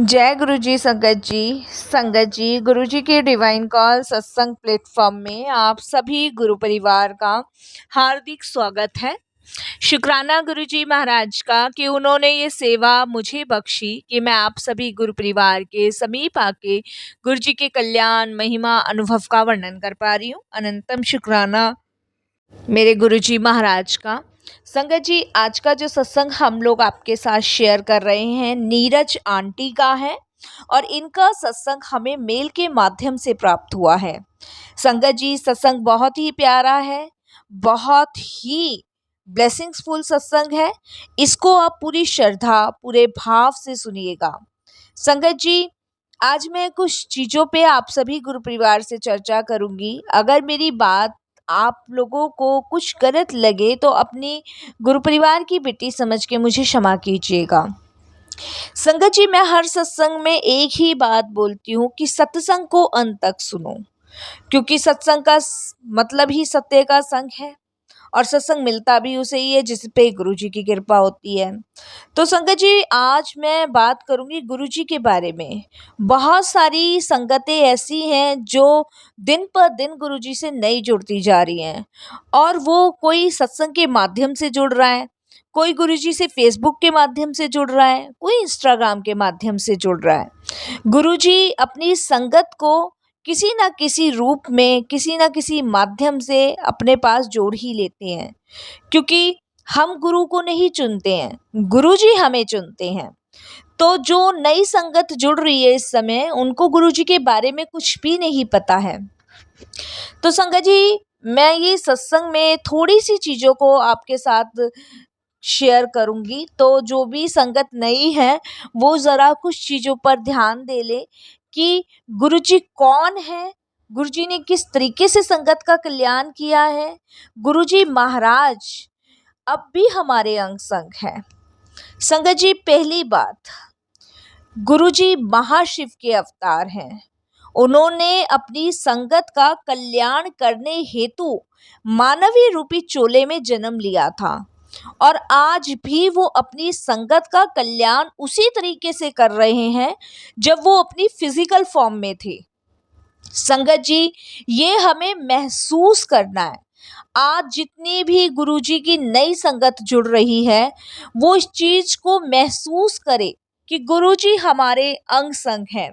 जय गुरु जी संगत जी गुरु जी के डिवाइन कॉल सत्संग प्लेटफॉर्म में आप सभी गुरु परिवार का हार्दिक स्वागत है। शुक्राना गुरु जी महाराज का कि उन्होंने ये सेवा मुझे बख्शी कि मैं आप सभी गुरु परिवार के समीप आके गुरु जी के कल्याण महिमा अनुभव का वर्णन कर पा रही हूँ। अनंतम शुक्राना मेरे गुरुजी महाराज का। संगत जी, आज का जो सत्संग हम लोग आपके साथ शेयर कर रहे हैं नीरज आंटी का है और इनका सत्संग हमें मेल के माध्यम से प्राप्त हुआ है। संगत जी, सत्संग बहुत ही प्यारा है, बहुत ही ब्लेसिंग्सफुल सत्संग है। इसको आप पूरी श्रद्धा पूरे भाव से सुनिएगा। संगत जी, आज मैं कुछ चीज़ों पे आप सभी गुरु परिवार से चर्चा करूंगी। अगर मेरी बात आप लोगों को कुछ गलत लगे तो अपनी गुरु परिवार की बेटी समझ के मुझे क्षमा कीजिएगा। संगत जी, मैं हर सत्संग में एक ही बात बोलती हूँ कि सत्संग को अंत तक सुनो, क्योंकि सत्संग का मतलब ही सत्य का संग है और सत्संग मिलता भी उसे ही है जिस पे गुरु जी की कृपा होती है। तो संगत जी, आज मैं बात करूंगी गुरु जी के बारे में। बहुत सारी संगतें ऐसी हैं जो दिन पर दिन गुरु जी से नई जुड़ती जा रही हैं और वो कोई सत्संग के माध्यम से जुड़ रहा है, कोई गुरु जी से फेसबुक के माध्यम से जुड़ रहा है, कोई इंस्टाग्राम के माध्यम से जुड़ रहा है। गुरु जी अपनी संगत को किसी ना किसी रूप में किसी ना किसी माध्यम से अपने पास जोड़ ही लेते हैं, क्योंकि हम गुरु को नहीं चुनते हैं, गुरु जी हमें चुनते हैं। तो जो नई संगत जुड़ रही है इस समय, उनको गुरु जी के बारे में कुछ भी नहीं पता है। तो संगत जी, मैं ये सत्संग में थोड़ी सी चीज़ों को आपके साथ शेयर करूंगी। तो जो भी संगत नई है वो ज़रा कुछ चीज़ों पर ध्यान दे ले कि गुरुजी कौन है, गुरुजी ने किस तरीके से संगत का कल्याण किया है। गुरुजी महाराज अब भी हमारे अंग संग है। संगत जी, पहली बात, गुरुजी महाशिव के अवतार हैं। उन्होंने अपनी संगत का कल्याण करने हेतु मानवीय रूपी चोले में जन्म लिया था और आज भी वो अपनी संगत का कल्याण उसी तरीके से कर रहे हैं जब वो अपनी फिजिकल फॉर्म में थे। संगत जी, ये हमें महसूस करना है। आज जितनी भी गुरुजी की नई संगत जुड़ रही है वो इस चीज को महसूस करे कि गुरुजी हमारे अंग संग हैं।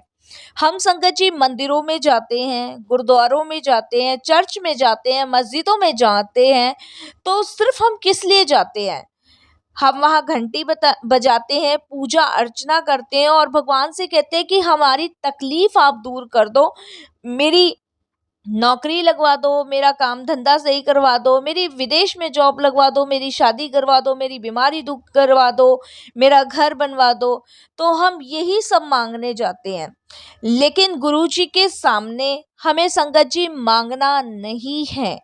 हम संगत जी मंदिरों में जाते हैं, गुरुद्वारों में जाते हैं, चर्च में जाते हैं, मस्जिदों में जाते हैं, तो सिर्फ हम किस लिए जाते हैं? हम वहाँ घंटी बजाते हैं, पूजा अर्चना करते हैं और भगवान से कहते हैं कि हमारी तकलीफ आप दूर कर दो, मेरी नौकरी लगवा दो, मेरा काम धंधा सही करवा दो, मेरी विदेश में जॉब लगवा दो, मेरी शादी करवा दो, मेरी बीमारी दूर करवा दो, मेरा घर बनवा दो। तो हम यही सब मांगने जाते हैं, लेकिन गुरुजी के सामने हमें संगत जी मांगना नहीं है,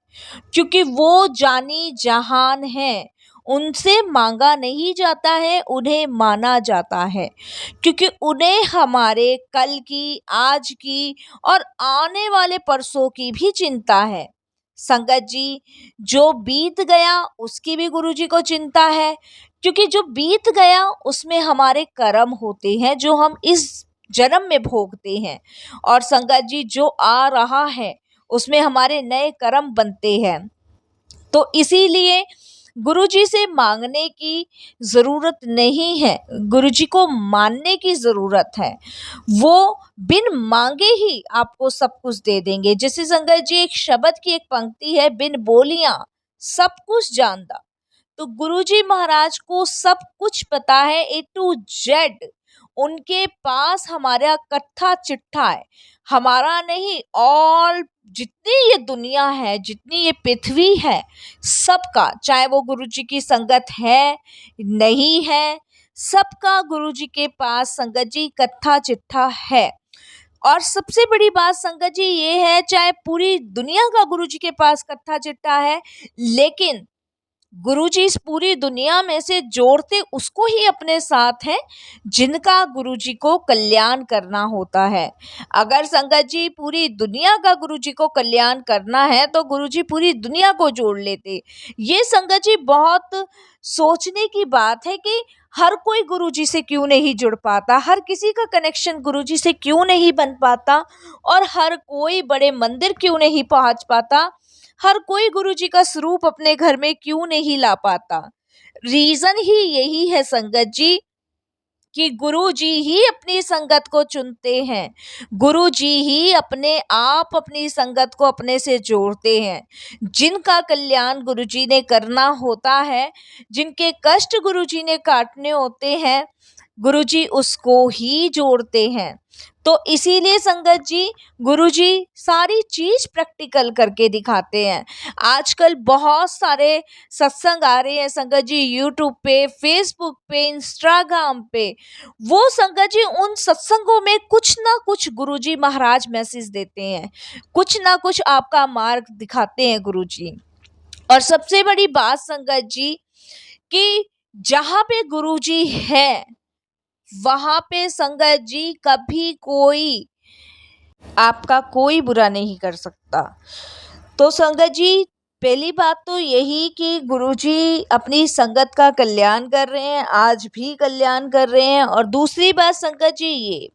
क्योंकि वो जानी जहान है। उनसे मांगा नहीं जाता है, उन्हें माना जाता है, क्योंकि उन्हें हमारे कल की, आज की और आने वाले परसों की भी चिंता है। संगत जी, जो बीत गया उसकी भी गुरुजी को चिंता है, क्योंकि जो बीत गया उसमें हमारे कर्म होते हैं जो हम इस जन्म में भोगते हैं, और संगत जी जो आ रहा है उसमें हमारे नए कर्म बनते हैं। तो इसीलिए गुरुजी से मांगने की ज़रूरत नहीं है, गुरुजी को मानने की ज़रूरत है। वो बिन मांगे ही आपको सब कुछ दे देंगे। जैसे संगत जी एक शब्द की एक पंक्ति है, बिन बोलियां सब कुछ जानता। तो गुरुजी महाराज को सब कुछ पता है, ए टू जेड। उनके पास हमारा कट्ठा चिट्ठा है, हमारा नहीं, ऑल जितनी ये दुनिया है, जितनी ये पृथ्वी है, सबका, चाहे वो गुरुजी की संगत है नहीं है, सबका गुरुजी के पास संगत जी कट्ठा चिट्ठा है। और सबसे बड़ी बात संगत जी ये है, चाहे पूरी दुनिया का गुरुजी के पास कट्ठा चिट्ठा है, लेकिन गुरुजी इस पूरी दुनिया में से जोड़ते उसको ही अपने साथ हैं जिनका गुरुजी को कल्याण करना होता है। अगर संगत जी पूरी दुनिया का गुरुजी को कल्याण करना है तो गुरुजी पूरी दुनिया को जोड़ लेते। ये संगत जी बहुत सोचने की बात है कि हर कोई गुरुजी से क्यों नहीं जुड़ पाता, हर किसी का कनेक्शन गुरुजी से क्यों नहीं बन पाता और हर कोई बड़े मंदिर क्यों नहीं पहुंच पाता, हर कोई गुरुजी का स्वरूप अपने घर में क्यों नहीं ला पाता। रीजन ही यही है संगत जी कि गुरु जी ही अपनी संगत को चुनते हैं। गुरु जी ही अपने आप अपनी संगत को अपने से जोड़ते हैं। जिनका कल्याण गुरु जी ने करना होता है, जिनके कष्ट गुरु जी ने काटने होते हैं, गुरुजी उसको ही जोड़ते हैं। तो इसीलिए संगत जी गुरुजी सारी चीज प्रैक्टिकल करके दिखाते हैं। आजकल बहुत सारे सत्संग आ रहे हैं संगत जी, यूट्यूब पे, फेसबुक पे, इंस्टाग्राम पे। वो संगत जी उन सत्संगों में कुछ ना कुछ गुरुजी महाराज मैसेज देते हैं, कुछ ना कुछ आपका मार्ग दिखाते हैं गुरुजी। और सबसे बड़ी बात संगत जी कि जहाँ पे गुरुजी है वहां पे संगत जी कभी कोई आपका कोई बुरा नहीं कर सकता। तो संगत जी पहली बात तो यही कि गुरुजी अपनी संगत का कल्याण कर रहे हैं, आज भी कल्याण कर रहे हैं। और दूसरी बात संगत जी ये,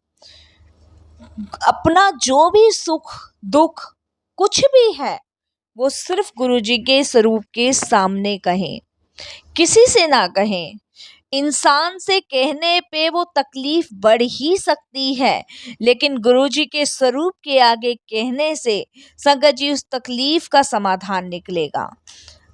अपना जो भी सुख दुख कुछ भी है वो सिर्फ गुरुजी के स्वरूप के सामने कहें, किसी से ना कहें। इंसान से कहने पे वो तकलीफ बढ़ ही सकती है, लेकिन गुरुजी के स्वरूप के आगे कहने से संगत जी उस तकलीफ का समाधान निकलेगा।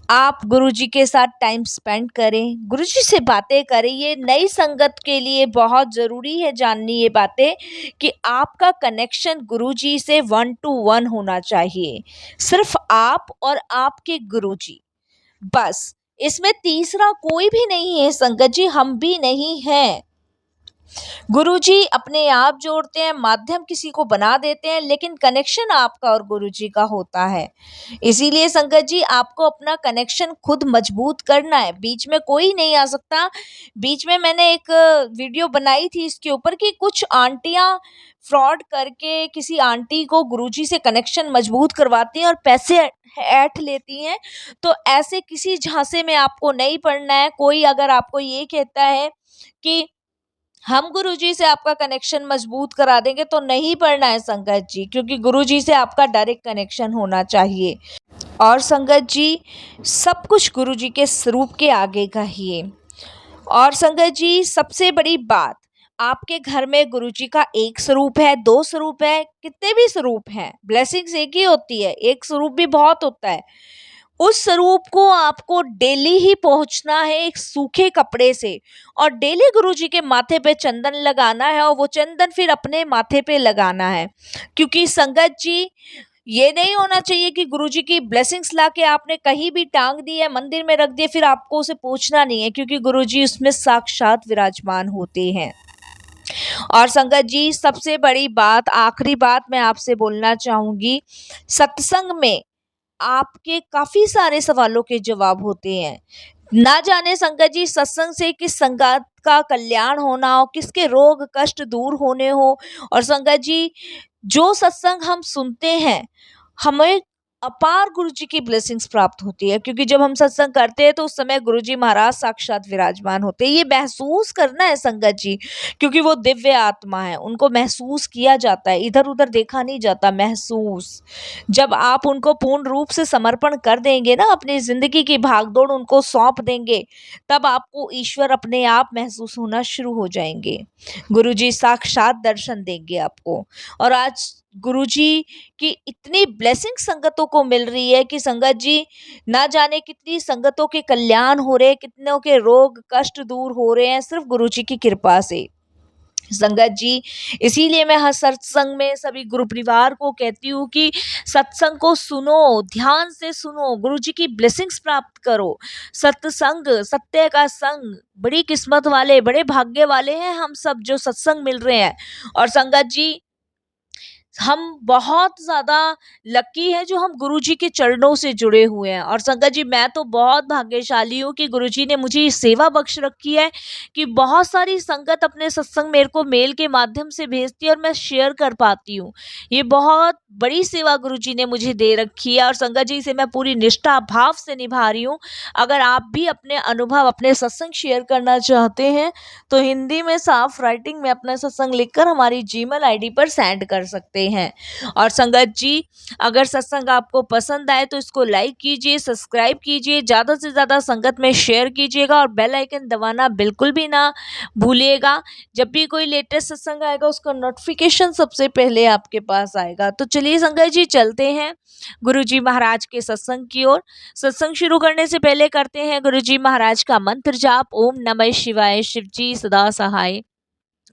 आप गुरुजी के साथ टाइम स्पेंड करें, गुरुजी से बातें करें। ये नई संगत के लिए बहुत ज़रूरी है जाननी ये बातें कि आपका कनेक्शन गुरुजी से 1 to 1 होना चाहिए, सिर्फ आप और आपके गुरुजी, बस। इसमें तीसरा कोई भी नहीं है संगत जी, हम भी नहीं हैं। गुरुजी अपने आप जोड़ते हैं, माध्यम किसी को बना देते हैं, लेकिन कनेक्शन आपका और गुरुजी का होता है। इसीलिए संगत जी आपको अपना कनेक्शन खुद मजबूत करना है, बीच में कोई नहीं आ सकता। बीच में मैंने एक वीडियो बनाई थी इसके ऊपर कि कुछ आंटियां फ्रॉड करके किसी आंटी को गुरुजी से कनेक्शन मजबूत करवाती हैं और पैसे ऐंठ लेती हैं। तो ऐसे किसी झांसे में आपको नहीं पड़ना है। कोई अगर आपको ये कहता है कि हम गुरुजी से आपका कनेक्शन मजबूत करा देंगे, तो नहीं पड़ना है संगत जी, क्योंकि गुरुजी से आपका डायरेक्ट कनेक्शन होना चाहिए। और संगत जी सब कुछ गुरुजी के स्वरूप के आगे कहिए। और संगत जी सबसे बड़ी बात, आपके घर में गुरुजी का एक स्वरूप है, दो स्वरूप है, कितने भी स्वरूप हैं, ब्लेसिंग्स एक ही होती है, एक स्वरूप भी बहुत होता है। उस स्वरूप को आपको डेली ही पहुंचना है एक सूखे कपड़े से, और डेली गुरुजी के माथे पे चंदन लगाना है, और वो चंदन फिर अपने माथे पे लगाना है। क्योंकि संगत जी ये नहीं होना चाहिए कि गुरुजी की ब्लेसिंग्स लाके आपने कहीं भी टांग दी है, मंदिर में रख दिए, फिर आपको उसे पूछना नहीं है, क्योंकि गुरुजी उसमें साक्षात विराजमान होते हैं। और संगत जी सबसे बड़ी बात, आखिरी बात मैं आपसे बोलना चाहूंगी, सत्संग में आपके काफी सारे सवालों के जवाब होते हैं। ना जाने संगत जी सत्संग से किस संगत का कल्याण होना हो, किसके रोग कष्ट दूर होने हो। और संगत जी जो सत्संग हम सुनते हैं हमें अपार गुरु जी की ब्लेसिंग्स प्राप्त होती है, क्योंकि जब हम सत्संग करते हैं तो उस समय गुरु जी महाराज साक्षात विराजमान होते हैं। ये महसूस करना है संगत जी, क्योंकि वो दिव्य आत्मा है, उनको महसूस किया जाता है, इधर उधर देखा नहीं जाता, महसूस। जब आप उनको पूर्ण रूप से समर्पण कर देंगे ना, अपनी जिंदगी की भागदौड़ उनको सौंप देंगे, तब आपको ईश्वर अपने आप महसूस होना शुरू हो जाएंगे। गुरु जी साक्षात दर्शन देंगे आपको। और आज गुरुजी की इतनी ब्लेसिंग संगतों को मिल रही है कि संगत जी ना जाने कितनी संगतों के कल्याण हो रहे हैं, कितनों के रोग कष्ट दूर हो रहे हैं सिर्फ गुरुजी की कृपा से। संगत जी इसीलिए मैं हर सत्संग में सभी गुरु परिवार को कहती हूँ कि सत्संग को सुनो, ध्यान से सुनो, गुरु जी की ब्लेसिंग्स प्राप्त करो। सत्संग सत्य का संग, बड़ी किस्मत वाले बड़े भाग्य वाले हैं हम सब जो सत्संग मिल रहे हैं। और संगत जी हम बहुत ज़्यादा लकी हैं जो हम गुरुजी के चरणों से जुड़े हुए हैं। और संगत जी, मैं तो बहुत भाग्यशाली हूँ कि गुरुजी ने मुझे ये सेवा बख्श रखी है कि बहुत सारी संगत अपने सत्संग मेरे को मेल के माध्यम से भेजती है और मैं शेयर कर पाती हूँ। ये बहुत बड़ी सेवा गुरुजी ने मुझे दे रखी है और संगत जी, इसे मैं पूरी निष्ठा भाव से निभा रही हूँ। अगर आप भी अपने अनुभव, अपने सत्संग शेयर करना चाहते हैं तो हिंदी में साफ राइटिंग में अपना सत्संग लिखकर हमारी जीमेल आईडी पर सेंड कर सकते हैं। और संगत जी, अगर सत्संग आपको पसंद आए तो इसको लाइक कीजिए, सब्सक्राइब कीजिए, ज़्यादा से ज़्यादा संगत में शेयर कीजिएगा और बेल आइकन दबाना बिल्कुल भी ना भूलिएगा। जब भी कोई लेटेस्ट सत्संग आएगा उसका नोटिफिकेशन सबसे पहले आपके पास आएगा। तो चलिए संगत जी, चलते हैं गुरु जी महाराज के सत्संग की ओर। सत्संग शुरू करने से पहले करते हैं गुरु जी महाराज का मंत्र जाप। ओम नमः शिवाय, शिव जी सदा सहाय।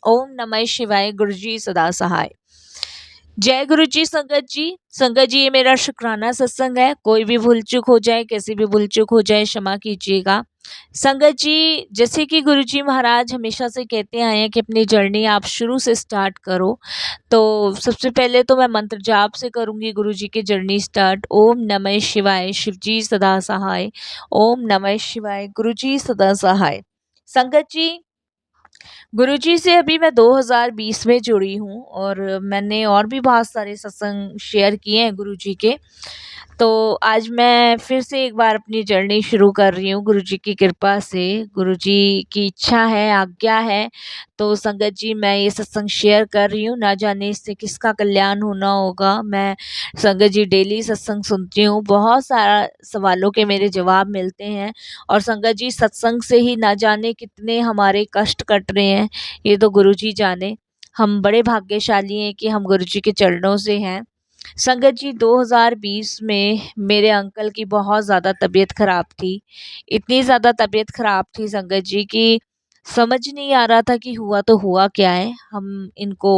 ओम नमः शिवाय, गुरु जी सदा सहाय। जय गुरु जी। संगत जी, ये मेरा शुक्राना सत्संग है। कोई भी भूल चूक हो जाए, कैसी भी भूल चूक हो जाए, क्षमा कीजिएगा। संगत जी, जैसे कि गुरु जी महाराज हमेशा से कहते आए हैं कि अपनी जर्नी आप शुरू से स्टार्ट करो, तो सबसे पहले तो मैं मंत्र जाप से करूंगी गुरु जी की जर्नी स्टार्ट। ओम नमः शिवाय, शिव जी सदा सहाय। ओम नमः शिवाय, गुरु जी सदा सहाय। संगत जी, गुरुजी से अभी मैं 2020 में जुड़ी हूँ और मैंने और भी बहुत सारे सत्संग शेयर किए हैं गुरुजी के। तो आज मैं फिर से एक बार अपनी जर्नी शुरू कर रही हूँ गुरुजी की कृपा से। गुरुजी की इच्छा है, आज्ञा है, तो संगत जी मैं ये सत्संग शेयर कर रही हूँ। ना जाने इससे किसका कल्याण होना होगा। मैं संगत जी डेली सत्संग सुनती हूँ, बहुत सारा सवालों के मेरे जवाब मिलते हैं और संगत जी सत्संग से ही ना जाने कितने हमारे कष्ट कट रहे हैं, ये तो गुरुजी जाने। हम बड़े भाग्यशाली हैं कि हम गुरुजी के चरणों से हैं। संगत जी, 2020 में मेरे अंकल की बहुत ज़्यादा तबीयत खराब थी। इतनी ज़्यादा तबीयत खराब थी संगत जी कि समझ नहीं आ रहा था कि हुआ तो हुआ क्या है। हम इनको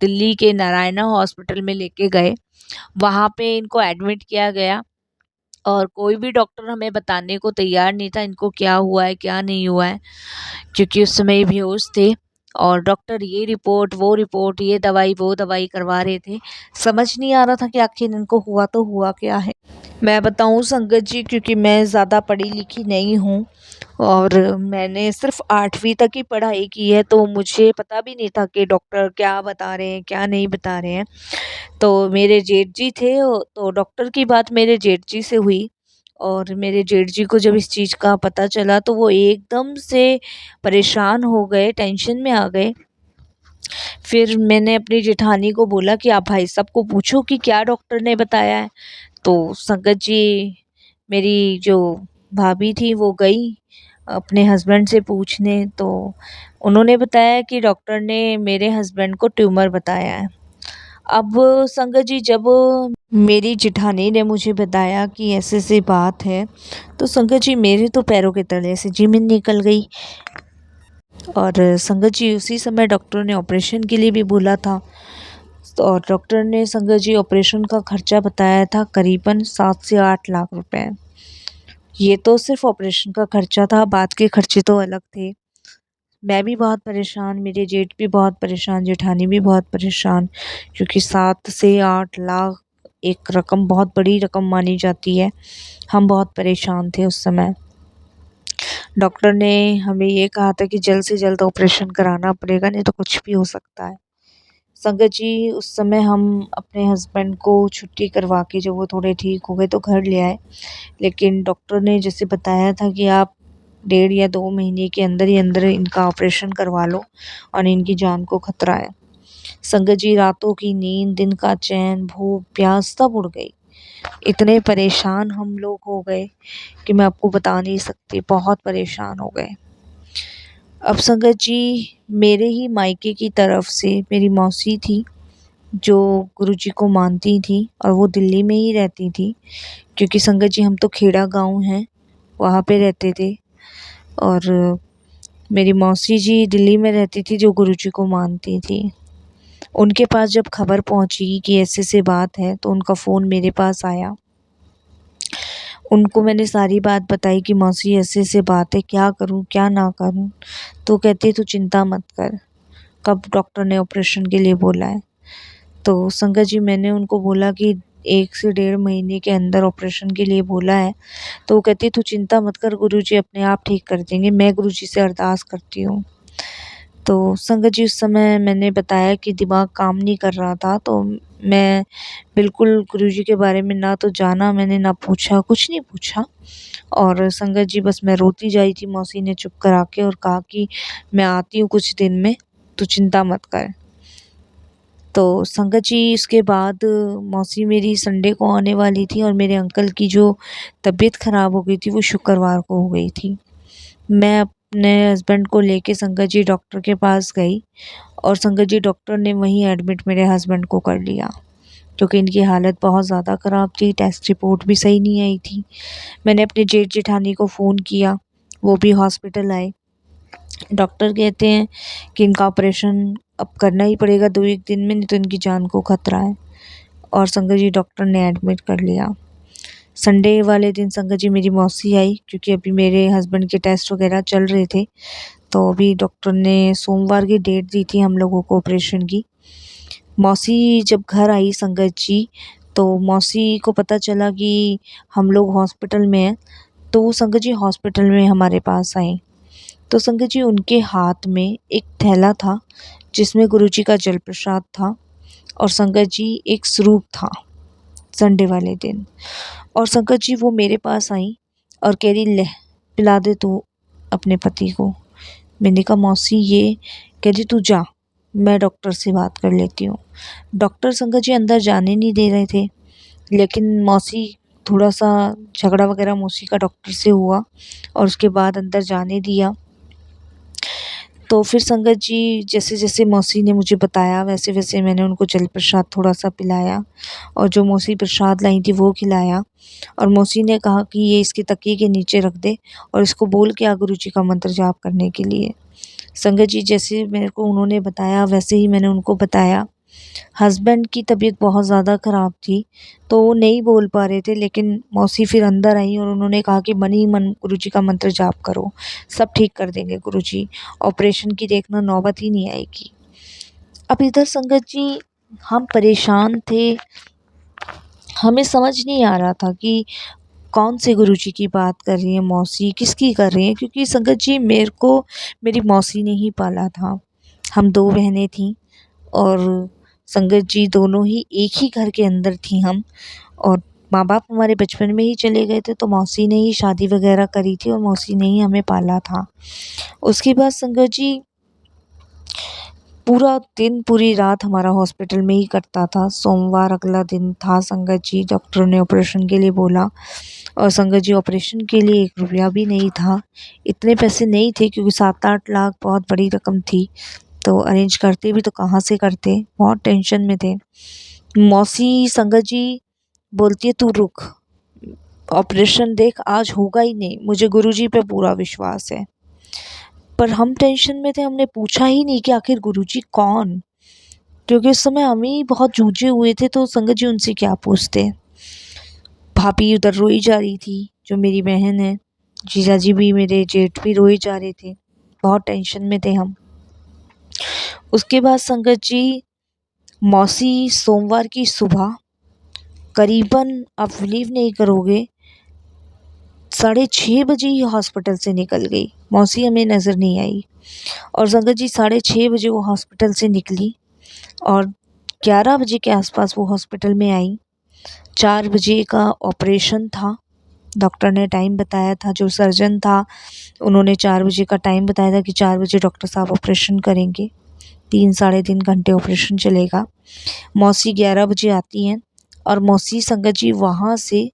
दिल्ली के नारायणा हॉस्पिटल में लेके गए। वहाँ पे इनको एडमिट किया गया और कोई भी डॉक्टर हमें बताने को तैयार नहीं था इनको क्या हुआ है, क्या नहीं हुआ है, क्योंकि उस समय ये बेहोश थे और डॉक्टर ये रिपोर्ट, ये दवाई, वो दवाई करवा रहे थे। समझ नहीं आ रहा था कि आखिर इनको हुआ तो हुआ क्या है। मैं बताऊं संगत जी, क्योंकि मैं ज़्यादा पढ़ी लिखी नहीं हूँ और मैंने सिर्फ 8वीं तक ही पढ़ाई की है, तो मुझे पता भी नहीं था कि डॉक्टर क्या बता रहे हैं, क्या नहीं बता रहे हैं। तो मेरे जेठ जी थे, तो डॉक्टर की बात मेरे जेठ जी से हुई और मेरे जेठ जी को जब इस चीज़ का पता चला तो वो एकदम से परेशान हो गए, टेंशन में आ गए। फिर मैंने अपनी जेठानी को बोला कि आप भाई साहब को पूछो कि क्या डॉक्टर ने बताया है। तो संगत जी, मेरी जो भाभी थी वो गई अपने हस्बैंड से पूछने, तो उन्होंने बताया कि डॉक्टर ने मेरे हस्बैंड को ट्यूमर बताया है। अब संगत जी, जब मेरी जेठानी ने मुझे बताया कि ऐसे-ऐसे बात है, तो संगत जी मेरे तो पैरों के तले से ज़मीन निकल गई। और संगत जी उसी समय डॉक्टर ने ऑपरेशन के लिए भी बोला था। और डॉक्टर ने संगत जी ऑपरेशन का खर्चा बताया था करीबन 7 से 8 लाख रुपए। ये तो सिर्फ ऑपरेशन का खर्चा था, बाद के खर्चे तो अलग थे। मैं भी बहुत परेशान, मेरे जेठ भी बहुत परेशान, जेठानी भी बहुत परेशान, क्योंकि 7 से 8 लाख एक रकम, बहुत बड़ी रकम मानी जाती है। हम बहुत परेशान थे उस समय। डॉक्टर ने हमें ये कहा था कि जल्द से जल्द ऑपरेशन कराना पड़ेगा, नहीं तो कुछ भी हो सकता है। संगत जी, उस समय हम अपने हस्बैंड को छुट्टी करवा के जब वो थोड़े ठीक हो गए तो घर ले आए। लेकिन डॉक्टर ने जैसे बताया था कि आप 1.5 या 2 महीने के अंदर ही अंदर इनका ऑपरेशन करवा लो और इनकी जान को खतरा है। संगत जी, रातों की नींद, दिन का चैन, भूख, प्यास सब उड़ गई। इतने परेशान हम लोग हो गए कि मैं आपको बता नहीं सकती, बहुत परेशान हो गए। अब संगत जी, मेरे ही मायके की तरफ से मेरी मौसी थी जो गुरुजी को मानती थी और वो दिल्ली में ही रहती थी, क्योंकि संगत जी हम तो खेड़ा गांव हैं, वहाँ पे रहते थे। और मेरी मौसी जी दिल्ली में रहती थी जो गुरुजी को मानती थी। उनके पास जब खबर पहुंची कि ऐसे बात है तो उनका फ़ोन मेरे पास आया। उनको मैंने सारी बात बताई कि मौसी ऐसे बात है, क्या करूं क्या ना करूं। तो कहती तू चिंता मत कर, कब डॉक्टर ने ऑपरेशन के लिए बोला है। तो संगत जी मैंने उनको बोला कि 1 से डेढ़ महीने के अंदर ऑपरेशन के लिए बोला है। तो वो कहती तू चिंता मत कर, गुरुजी अपने आप ठीक कर देंगे, मैं गुरुजी से अरदास करती हूँ। तो संगत जी उस समय मैंने बताया कि दिमाग काम नहीं कर रहा था, तो मैं बिल्कुल गुरुजी के बारे में ना तो जाना मैंने ना पूछा, कुछ नहीं पूछा। और संगत जी बस मैं रोती जा रही थी, मौसी ने चुप करा के और कहा कि मैं आती हूँ कुछ दिन में, तू चिंता मत कर। तो संगत जी इसके बाद मौसी मेरी संडे को आने वाली थी और मेरे अंकल की जो तबीयत ख़राब हो गई थी वो शुक्रवार को हो गई थी। मैं अपने हस्बैंड को लेके संगत जी डॉक्टर के पास गई और संगत जी डॉक्टर ने वहीं एडमिट मेरे हस्बैंड को कर लिया, क्योंकि इनकी हालत बहुत ज़्यादा ख़राब थी, टेस्ट रिपोर्ट भी सही नहीं आई थी। मैंने अपने जेठ जेठानी को फ़ोन किया, वो भी हॉस्पिटल आए। डॉक्टर कहते हैं कि इनका ऑपरेशन अब करना ही पड़ेगा 2-1 दिन में, नहीं तो इनकी जान को खतरा है। और संगत जी डॉक्टर ने एडमिट कर लिया। संडे वाले दिन संगत जी मेरी मौसी आई, क्योंकि अभी मेरे हस्बैंड के टेस्ट वगैरह चल रहे थे। तो अभी डॉक्टर ने सोमवार की डेट दी थी हम लोगों को ऑपरेशन की। मौसी जब घर आई संगत जी, तो मौसी को पता चला कि हम लोग हॉस्पिटल में हैं, तो वो संगत जी हॉस्पिटल में हमारे पास आई। तो संगत जी उनके हाथ में एक थैला था जिसमें गुरुजी का जल प्रसाद था और संगत जी एक स्वरूप था संडे वाले दिन। और संगत जी वो मेरे पास आई और कह रही ले पिला दे तू अपने पति को। मैंने कहा मौसी ये, कह रही तू जा, मैं डॉक्टर से बात कर लेती हूँ। डॉक्टर संगत जी अंदर जाने नहीं दे रहे थे, लेकिन मौसी थोड़ा सा झगड़ा वगैरह मौसी का डॉक्टर से हुआ और उसके बाद अंदर जाने दिया। तो फिर संगत जी जैसे जैसे मौसी ने मुझे बताया वैसे वैसे मैंने उनको जल प्रसाद थोड़ा सा पिलाया और जो मौसी प्रसाद लाई थी वो खिलाया। और मौसी ने कहा कि ये इसके तकिए के नीचे रख दे और इसको बोल के आ गुरु जी का मंत्र जाप करने के लिए। संगत जी जैसे मेरे को उन्होंने बताया वैसे ही मैंने उनको बताया। हस्बैंड की तबीयत बहुत ज़्यादा ख़राब थी, तो वो नहीं बोल पा रहे थे, लेकिन मौसी फिर अंदर आई और उन्होंने कहा कि मन ही मन गुरुजी का मंत्र जाप करो, सब ठीक कर देंगे गुरुजी, ऑपरेशन की देखना नौबत ही नहीं आएगी। अब इधर संगत जी हम परेशान थे, हमें समझ नहीं आ रहा था कि कौन से गुरुजी की बात कर रही है मौसी, किसकी कर रही है, क्योंकि संगत जी मेरे को मेरी मौसी ने ही पाला था। हम 2 बहनें थीं और संगत जी दोनों ही एक ही घर के अंदर थी हम, और माँ-बाप हमारे बचपन में ही चले गए थे, तो मौसी ने ही शादी वगैरह करी थी और मौसी ने ही हमें पाला था। उसके बाद संगत जी पूरा दिन पूरी रात हमारा हॉस्पिटल में ही कटता था। सोमवार अगला दिन था संगत जी, डॉक्टर ने ऑपरेशन के लिए बोला और संगत जी ऑपरेशन के लिए 1 रुपया भी नहीं था। इतने पैसे नहीं थे क्योंकि 7-8 लाख बहुत बड़ी रकम थी, तो अरेंज करते भी तो कहाँ से करते, बहुत टेंशन में थे। मौसी संगत जी बोलती है तू रुक, ऑपरेशन देख आज होगा ही नहीं, मुझे गुरुजी पे पूरा विश्वास है। पर हम टेंशन में थे, हमने पूछा ही नहीं कि आखिर गुरुजी कौन, क्योंकि उस समय हम ही बहुत जूझे हुए थे, तो संगत जी उनसे क्या पूछते। भाभी उधर रोई जा रही थी जो मेरी बहन है, जीजाजी भी मेरे जेठ भी रोए जा रहे थे, बहुत टेंशन में थे हम। उसके बाद संगत जी मौसी सोमवार की सुबह करीबन, आप बिलीव नहीं करोगे, 6:30 बजे ही हॉस्पिटल से निकल गई। मौसी हमें नज़र नहीं आई और संगत जी 6:30 बजे वो हॉस्पिटल से निकली और 11 बजे के आसपास वो हॉस्पिटल में आई। 4 बजे का ऑपरेशन था, डॉक्टर ने टाइम बताया था, जो सर्जन था उन्होंने 4 बजे का टाइम बताया था कि 4 बजे डॉक्टर साहब ऑपरेशन करेंगे। 3 साढ़े 3 घंटे ऑपरेशन चलेगा। मौसी 11 बजे आती हैं और मौसी संगत जी वहाँ से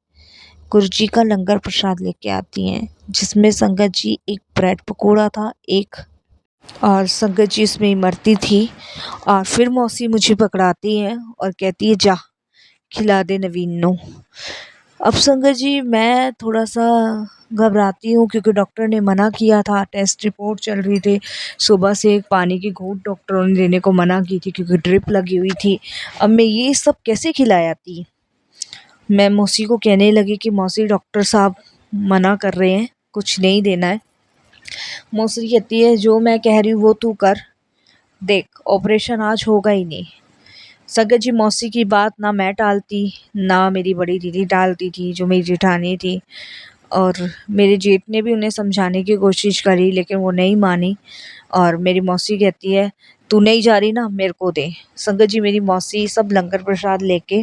गुरुजी का लंगर प्रसाद लेके आती हैं, जिसमें संगत जी एक ब्रेड पकोड़ा था एक, और संगत जी इसमें इमरती थी। और फिर मौसी मुझे पकड़ाती हैं और कहती है जा खिला दे नवीन नो। अब संगत जी मैं थोड़ा सा घबराती हूँ क्योंकि डॉक्टर ने मना किया था, टेस्ट रिपोर्ट चल रही थी। सुबह से एक पानी की घूंट डॉक्टरों ने देने को मना की थी क्योंकि ड्रिप लगी हुई थी। अब मैं ये सब कैसे खिलाती। मैं मौसी को कहने लगी कि मौसी डॉक्टर साहब मना कर रहे हैं, कुछ नहीं देना है। मौसी कहती है जो मैं कह रही हूँ वो तू कर, देख ऑपरेशन आज होगा ही नहीं। संगत जी, मौसी की बात ना मैं टालती, ना मेरी बड़ी दीदी टालती थी जो मेरी जेठानी थी। और मेरे जेठ ने भी उन्हें समझाने की कोशिश करी लेकिन वो नहीं मानी। और मेरी मौसी कहती है, तू नहीं जा रही ना, मेरे को दे। संगत जी, मेरी मौसी सब लंगर प्रसाद लेके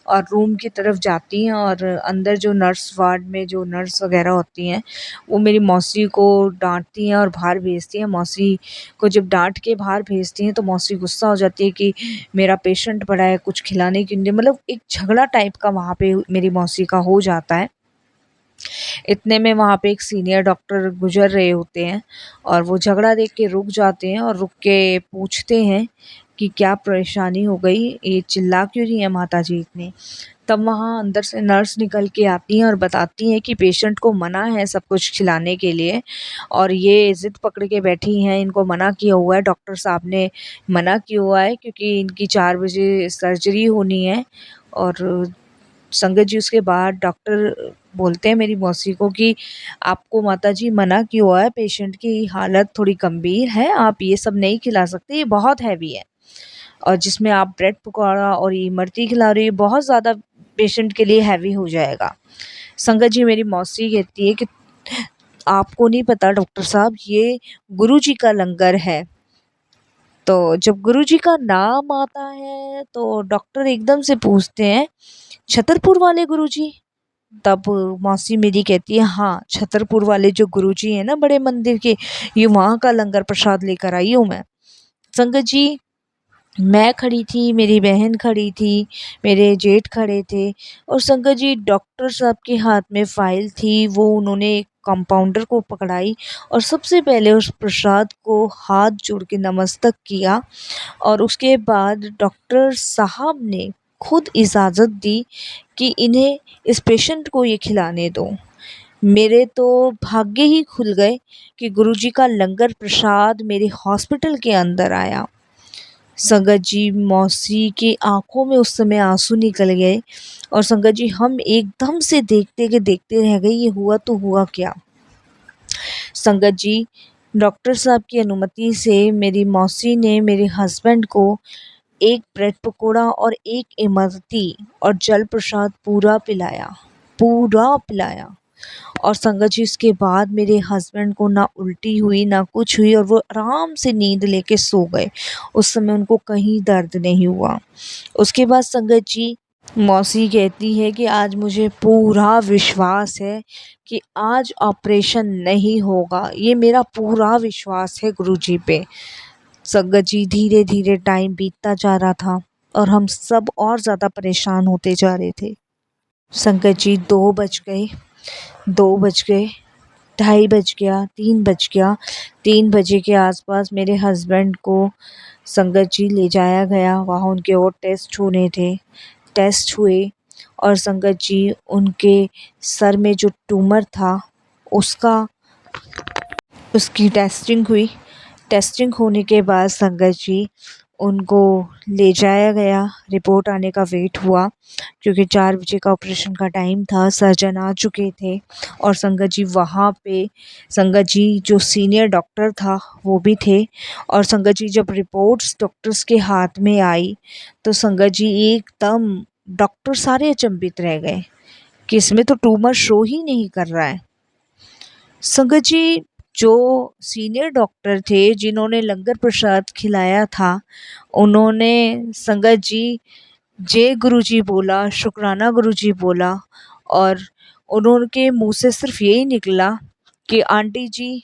और रूम की तरफ जाती हैं और अंदर जो नर्स वार्ड में जो नर्स वगैरह होती हैं वो मेरी मौसी को डांटती हैं और बाहर भेजती हैं। मौसी को जब डांट के बाहर भेजती हैं तो मौसी गुस्सा हो जाती है कि मेरा पेशेंट पड़ा है, कुछ खिलाने की नहीं, मतलब एक झगड़ा टाइप का वहाँ पे मेरी मौसी का हो जाता है। इतने में वहाँ पे एक सीनियर डॉक्टर गुजर रहे होते हैं और वो झगड़ा देख के रुक जाते हैं और रुक के पूछते हैं कि क्या परेशानी हो गई, ये चिल्ला क्यों रही है माता जी इतनी। तब वहाँ अंदर से नर्स निकल के आती हैं और बताती हैं कि पेशेंट को मना है सब कुछ खिलाने के लिए और ये ज़िद पकड़ के बैठी हैं, इनको मना किया हुआ है, डॉक्टर साहब ने मना किया हुआ है क्योंकि इनकी 4 बजे सर्जरी होनी है। और संगत जी, उसके बाद डॉक्टर बोलते हैं मेरी मौसी को कि आपको माताजी मना क्यों हुआ है, पेशेंट की हालत थोड़ी गंभीर है, आप ये सब नहीं खिला सकते, ये बहुत हैवी है। और जिसमें आप ब्रेड पकौड़ा और ये इमरती खिला रही है, बहुत ज़्यादा पेशेंट के लिए हैवी हो जाएगा। संगत जी, मेरी मौसी कहती है कि आपको नहीं पता डॉक्टर साहब, ये गुरुजी का लंगर है। तो जब गुरुजी का नाम आता है तो डॉक्टर एकदम से पूछते हैं, छतरपुर वाले गुरुजी? तब मौसी मेरी कहती है, हाँ, छतरपुर वाले जो गुरुजी हैं ना बड़े मंदिर के, ये वहाँ का लंगर प्रसाद लेकर आई हूँ मैं। संगत जी, मैं खड़ी थी, मेरी बहन खड़ी थी, मेरे जेठ खड़े थे और संगत जी, डॉक्टर साहब के हाथ में फाइल थी, वो उन्होंने कंपाउंडर को पकड़ाई और सबसे पहले उस प्रसाद को हाथ जोड़ के नमस्तक किया और उसके बाद डॉक्टर साहब ने खुद इजाज़त दी कि इन्हें, इस पेशेंट को ये खिलाने दो। मेरे तो भाग्य ही खुल गए कि गुरुजी का लंगर प्रसाद मेरे हॉस्पिटल के अंदर आया। संगत जी, मौसी की आंखों में उस समय आंसू निकल गए और संगत जी, हम एकदम से देखते के देखते रह गए, ये हुआ तो हुआ क्या। संगत जी, डॉक्टर साहब की अनुमति से मेरी मौसी ने मेरे हस्बैंड को एक ब्रेड पकोड़ा और एक इमरती और जल प्रसाद पूरा पिलाया, पूरा पिलाया। और संगत जी, इसके बाद मेरे हस्बैंड को ना उल्टी हुई ना कुछ हुई और वो आराम से नींद लेके सो गए। उस समय उनको कहीं दर्द नहीं हुआ। उसके बाद संगत जी, मौसी कहती है कि आज मुझे पूरा विश्वास है कि आज ऑपरेशन नहीं होगा, ये मेरा पूरा विश्वास है गुरुजी पे। संगत जी, धीरे धीरे टाइम बीतता जा रहा था और हम सब और ज़्यादा परेशान होते जा रहे थे। संगत जी, 2 बज गए, 2 बज गए, 2:30 बज गया, 3 बज गया। 3 बजे के आसपास मेरे हस्बैंड को संगत जी ले जाया गया, वहाँ उनके और टेस्ट होने थे। टेस्ट हुए और संगत जी, उनके सर में जो ट्यूमर था उसकी टेस्टिंग हुई। टेस्टिंग होने के बाद संगत जी, उनको ले जाया गया, रिपोर्ट आने का वेट हुआ क्योंकि 4 बजे का ऑपरेशन का टाइम था, सर्जन आ चुके थे। और संगत जी, वहाँ पे संगत जी जो सीनियर डॉक्टर था वो भी थे। और संगत जी, जब रिपोर्ट्स डॉक्टर्स के हाथ में आई तो संगत जी, एकदम डॉक्टर सारे अचंभित रह गए कि इसमें तो ट्यूमर शो ही नहीं कर रहा है। संगत जी, जो सीनियर डॉक्टर थे जिन्होंने लंगर प्रसाद खिलाया था, उन्होंने संगत जी जय गुरुजी बोला, शुक्राना गुरुजी बोला और उनके मुंह से सिर्फ यही निकला कि आंटी जी,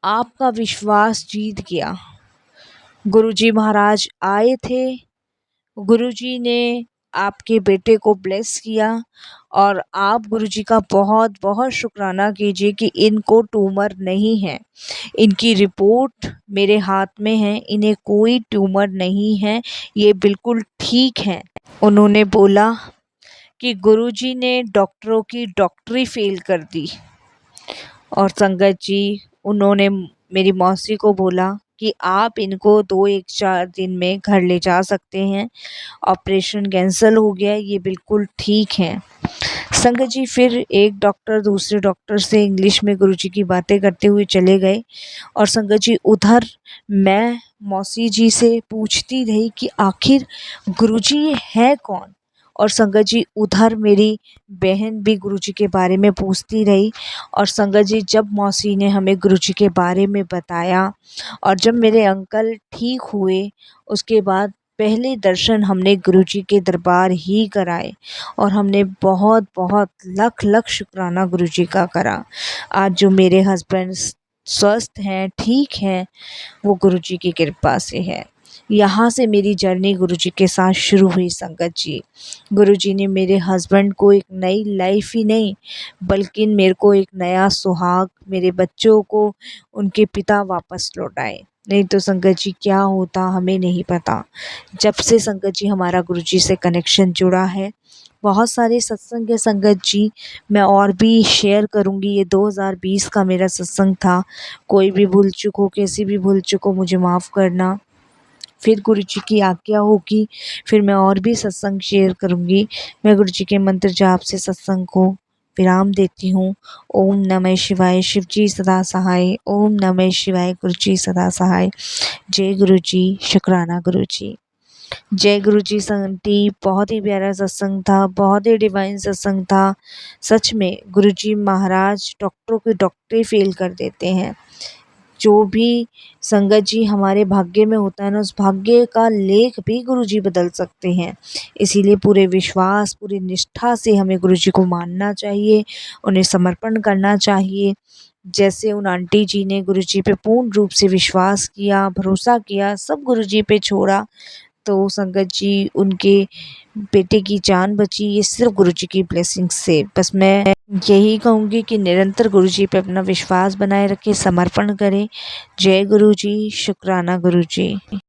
आपका विश्वास जीत गया। गुरुजी महाराज आए थे, गुरुजी ने आपके बेटे को ब्लेस किया और आप गुरुजी का बहुत बहुत शुक्राना कीजिए कि इनको ट्यूमर नहीं है। इनकी रिपोर्ट मेरे हाथ में है, इन्हें कोई ट्यूमर नहीं है, ये बिल्कुल ठीक हैं। उन्होंने बोला कि गुरुजी ने डॉक्टरों की डॉक्टरी फेल कर दी। और संगत जी, उन्होंने मेरी मौसी को बोला कि आप इनको 2-4 दिन में घर ले जा सकते हैं, ऑपरेशन कैंसिल हो गया, ये बिल्कुल ठीक हैं। संगत जी फिर एक डॉक्टर दूसरे डॉक्टर से इंग्लिश में गुरुजी की बातें करते हुए चले गए और संगत जी उधर मैं मौसी जी से पूछती रही कि आखिर गुरुजी है कौन। और संगत जी उधर मेरी बहन भी गुरुजी के बारे में पूछती रही और संगत जी जब मौसी ने हमें गुरुजी के बारे में बताया और जब मेरे अंकल ठीक हुए उसके बाद पहले दर्शन हमने गुरुजी के दरबार ही कराए और हमने बहुत बहुत लख लख शुक्राना गुरुजी का करा। आज जो मेरे हस्बैंड स्वस्थ हैं ठीक हैं वो गुरुजी की कृपा से है। यहाँ से मेरी जर्नी गुरुजी के साथ शुरू हुई संगत जी। गुरुजी ने मेरे हस्बैंड को एक नई लाइफ ही नहीं बल्कि मेरे को एक नया सुहाग, मेरे बच्चों को उनके पिता वापस लौटाए। नहीं तो संगत जी क्या होता हमें नहीं पता। जब से संगत जी हमारा गुरुजी से कनेक्शन जुड़ा है, बहुत सारे सत्संग है संगत जी, मैं और भी शेयर करूँगी। ये 2020 का मेरा सत्संग था। कोई भी भूल चूक हो, कैसी भी भूल चूक हो, मुझे माफ़ करना। फिर गुरुजी की आज्ञा होगी फिर मैं और भी सत्संग शेयर करूँगी। मैं गुरुजी के मंत्र जाप से सत्संग को विराम देती हूँ। ओम नमः शिवाय, शिव जी सदा सहाय। ओम नमः शिवाय, गुरुजी सदा सहाय। जय गुरुजी, शुक्राना गुरुजी। जय गुरुजी संगती। बहुत ही प्यारा सत्संग था, बहुत ही डिवाइन सत्संग था। सच में गुरुजी महाराज डॉक्टरों की डॉक्टरी फेल कर देते हैं। जो भी संगत जी हमारे भाग्य में होता है ना, उस भाग्य का लेख भी गुरुजी बदल सकते हैं। इसीलिए पूरे विश्वास, पूरी निष्ठा से हमें गुरुजी को मानना चाहिए, उन्हें समर्पण करना चाहिए। जैसे उन आंटी जी ने गुरुजी पे पूर्ण रूप से विश्वास किया, भरोसा किया, सब गुरुजी पे छोड़ा, तो संगत जी उनके बेटे की जान बची, ये सिर्फ गुरुजी की ब्लेसिंग से। बस मैं यही कहूँगी कि निरंतर गुरुजी पे अपना विश्वास बनाए रखें, समर्पण करें। जय गुरुजी, शुक्राना गुरुजी।